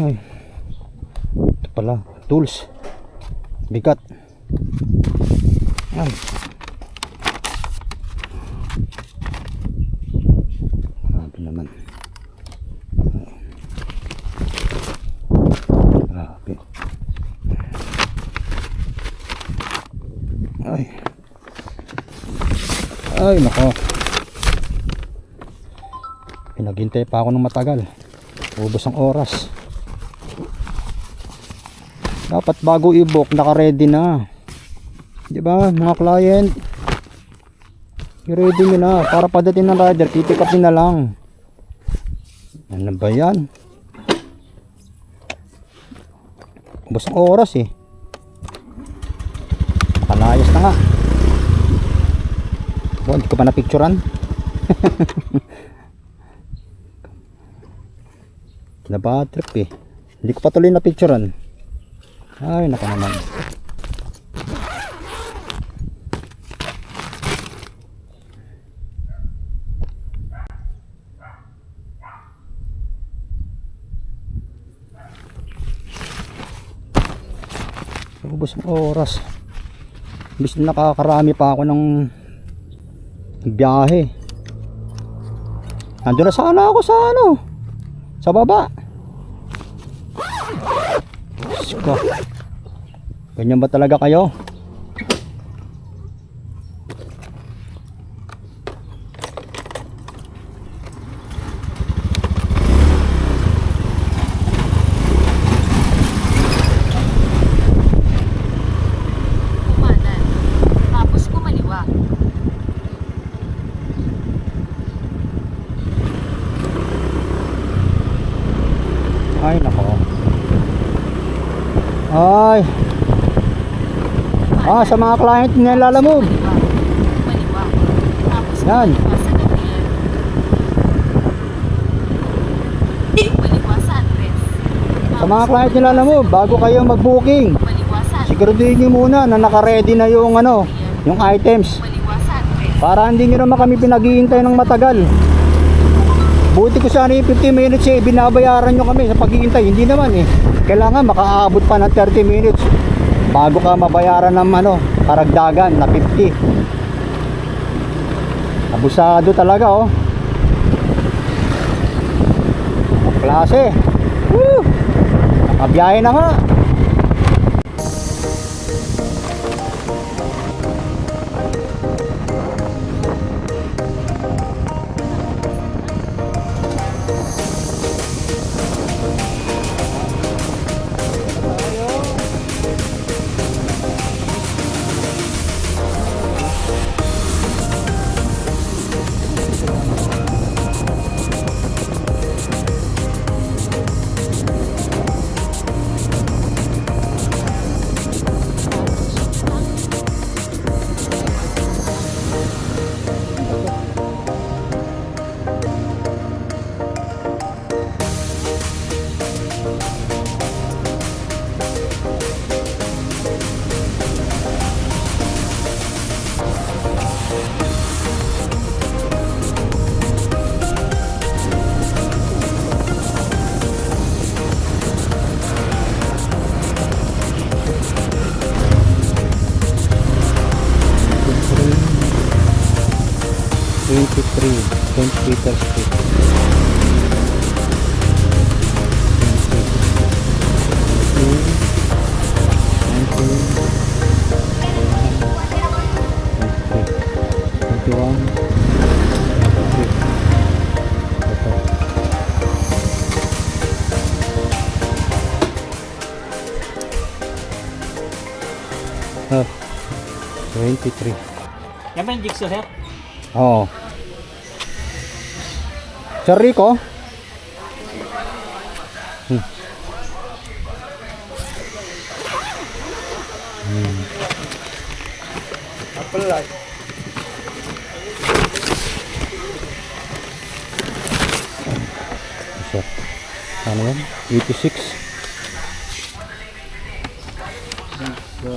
Ay, ito pala, tools. Bigat. Ay. Grabe naman. Grabe. Ay. Ay, nako. Pinaghintay pa ako ng matagal. Ubos ang oras. Dapat bago i-book, naka-ready na. 'Di ba, mga client? I-ready nyo na para pagdating ng rider, pick up na lang. Ano ba 'yan? Ubos ang oras eh. Nakalayas na nga. Oh, hindi ko pa na-picturean. Naba trip eh. Hindi ko pa tuloy na-picturean. Ay, nako naman. Ubos ang oras. Bis nakakarami pa ako ng biyahe. Nandun na sana ako sa ano, sa baba. Sko. Ganyan ba talaga kayo? Ay, nako. Ay. Sa mga client niya lalamove. Yan. Sa mga client niya lalamove, bago kayo mag-booking, siguraduhin niyo muna na naka-ready na yung ano, yung items. Para hindi niyo naman kami pinaghihintay ng matagal. Buti ko sana yung 50 minutes eh, binabayaran nyo kami sa paghihintay. Hindi naman eh. Kailangan makaabot pa ng 30 minutes bago ka mabayaran ng ano, karagdagan na 50. Abusado talaga oh. Klase. Woo! Nakabiyahe na nga. St. Peter Street. Oh, 23. Yan ba yung jigsaw, sir? Oo. Sir Rico? Apple light. Sir. Ano yan? 86. So,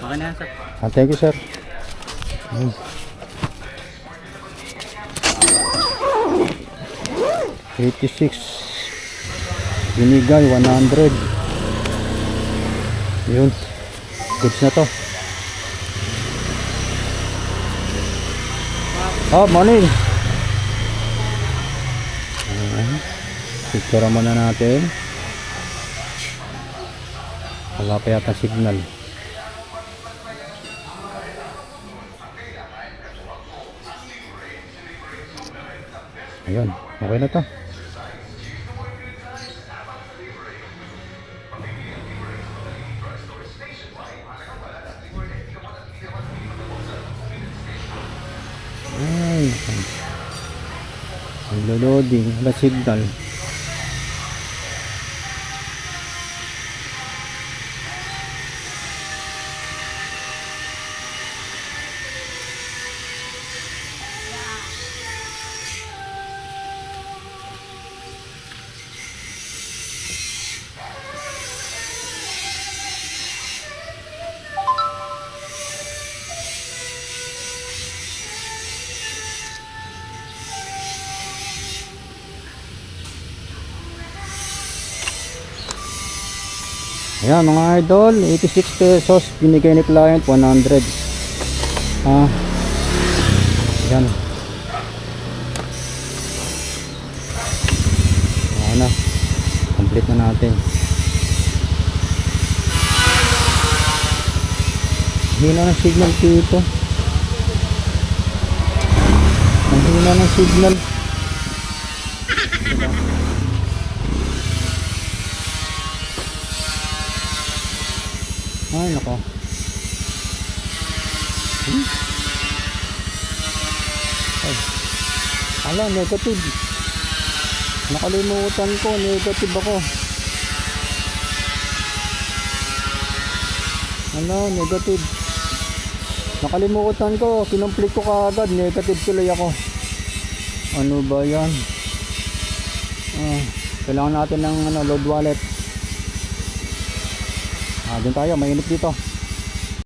okay na yan, sir. Thank you, sir. 86. Binigay 100. Yun. Goods na to. Morning. Picture muna natin. Wala pa yata signal. Ayun, okay na to. Ay, ang loading, wala signal. Ayan mga idol, 86 pesos binigay ni client, 100. Ayan. Ayan na, complete na natin. Hina ng signal dito. Ang hina ng signal. Ay, nako. Ay. Ala, negative. Nakalimutan ko, negative ako. Ala, negative. Nakalimutan ko, kinumplete ko kaagad, negative tuloy ako. Ano ba yan? Kailangan natin ng load wallet. Doon tayo, mainit dito.